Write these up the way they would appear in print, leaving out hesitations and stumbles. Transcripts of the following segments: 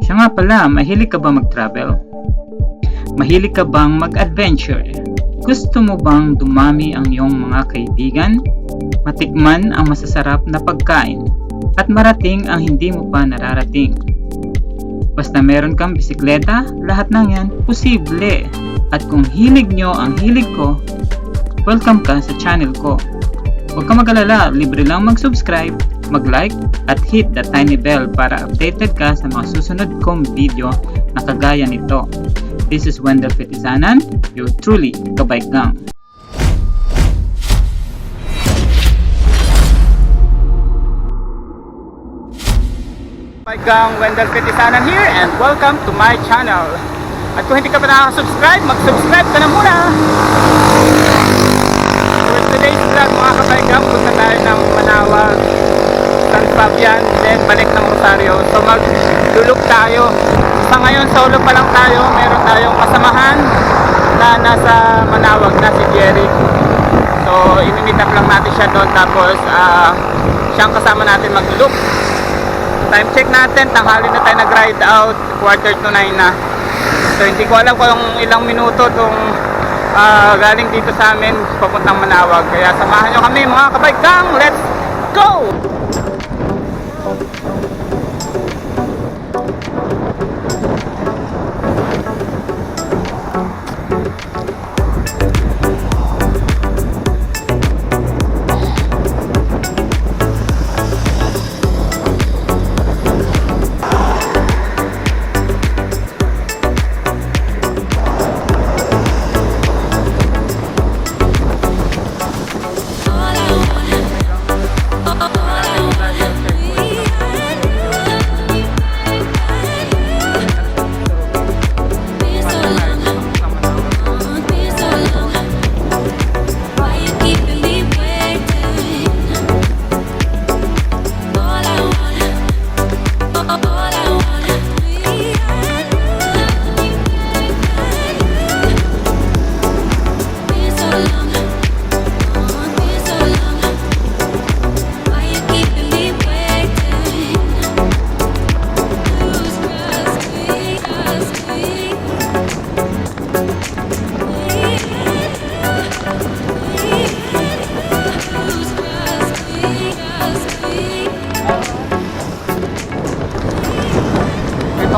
Siya nga pala, mahilig ka ba mag-travel? Mahilig ka bang mag-adventure? Gusto mo bang dumami ang iyong mga kaibigan? Matikman ang masasarap na pagkain? At marating ang hindi mo pa nararating? Basta meron kang bisikleta, lahat ng yan posible. At kung hilig nyo ang hilig ko, welcome ka sa channel ko. Huwag ka mag-alala, libre lang mag-subscribe, mag-like, at hit the tiny bell para updated ka sa mga susunod kong video na kagaya nito. This is Wendell Petisanan, your truly kabaigang. Kabaigang Wendell Petisanan here and welcome to my channel. At kung hindi ka pa nakaka-subscribe, mag-subscribe ka na muna! For today's vlog mga kabaigang, punta tayo ng Manawag, San Fabian, then balik ng Rosario. So maglulok tayo. Sa ngayon solo pa lang tayo, meron tayong kasamahan na nasa Manawag na si Jerry. So i-meet up lang natin siya doon, tapos siyang kasama natin maglulok. Time check natin, tanghali na tayo nag-ride out, 8:45 na. So hindi ko alam kung ilang minuto itong galing dito sa amin papuntang Manawag. Kaya samahan nyo kami mga kabaigang, let's go!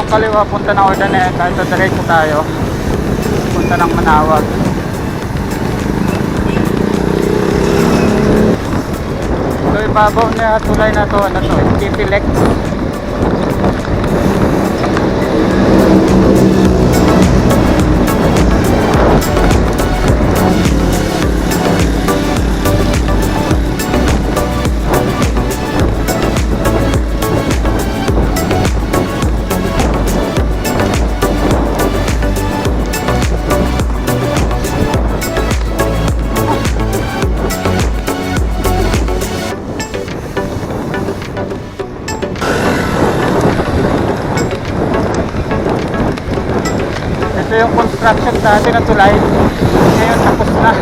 Kaliwa punta ng Ordaneta, kahit diretso tayo punta ng Manawag. So ibabaw na tulay na to, ano to, Titilex. Ito yung construction dati na tulay, ngayon tapos na.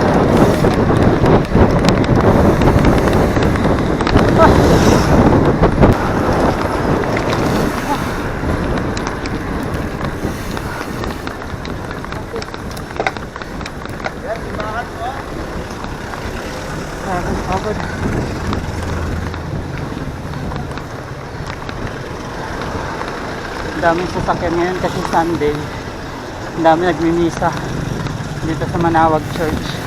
Ang daming sasakyan ngayon kasi Sunday. Ang dami nagmimisa dito sa Manawag Church.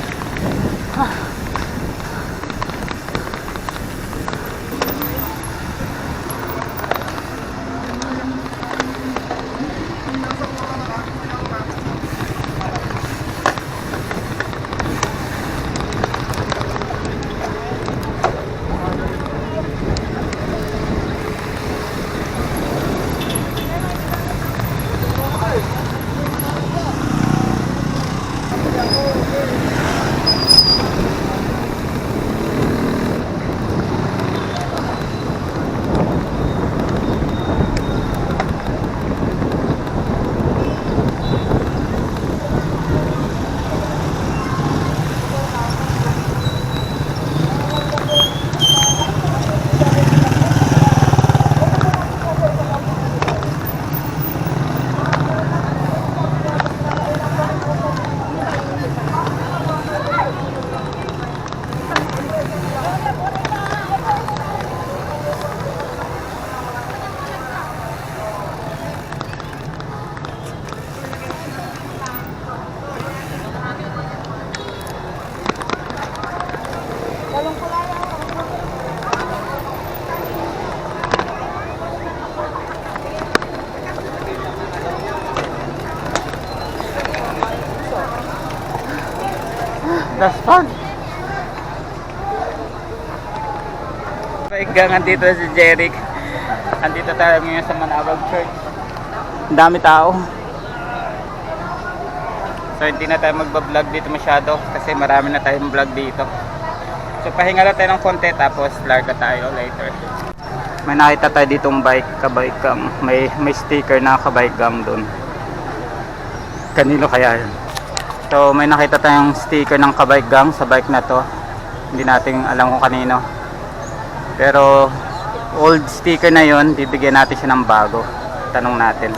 That's fun. Gang, andito si Jeric. Andito tayo ngayon sa Manawag Church. Ang dami tao. So hindi na tayo magbablog dito masyado kasi marami na tayong vlog dito. So pahinga lang tayo ng konti tapos larga tayo later. May nakita tayo ditong bike, kabike gang. May sticker na kabike gang doon. Kanino kaya yun? So may nakita tayong sticker ng kabike gang sa bike na to. Hindi natin alam kung kanino. Pero old sticker na yon, bibigyan natin siya ng bago. Tanong natin.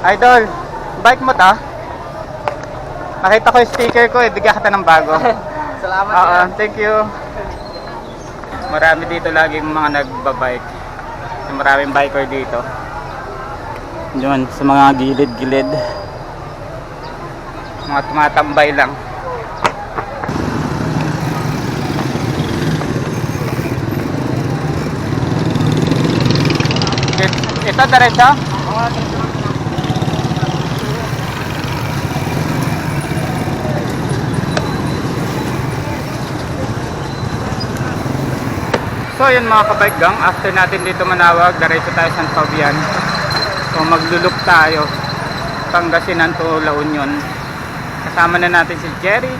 Idol, bike mo ta? Nakita ko yung sticker ko eh, bigyan kita ng bago. Salamat. Thank you. Marami dito laging mga nagbabike. Maraming biker dito. Diyan sa mga gilid-gilid. Mga tumatambay lang. Ito diretso? So yun mga kabike gang, after natin dito Manawag, diretso tayo San Fabian. So magluluk tayo Pangasinan to La Union. Kasama na natin si Jerry.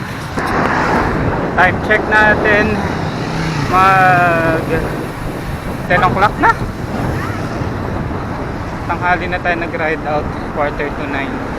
Time check natin mag 10 o'clock na. Tanghali na tayo nag ride out, 8:45.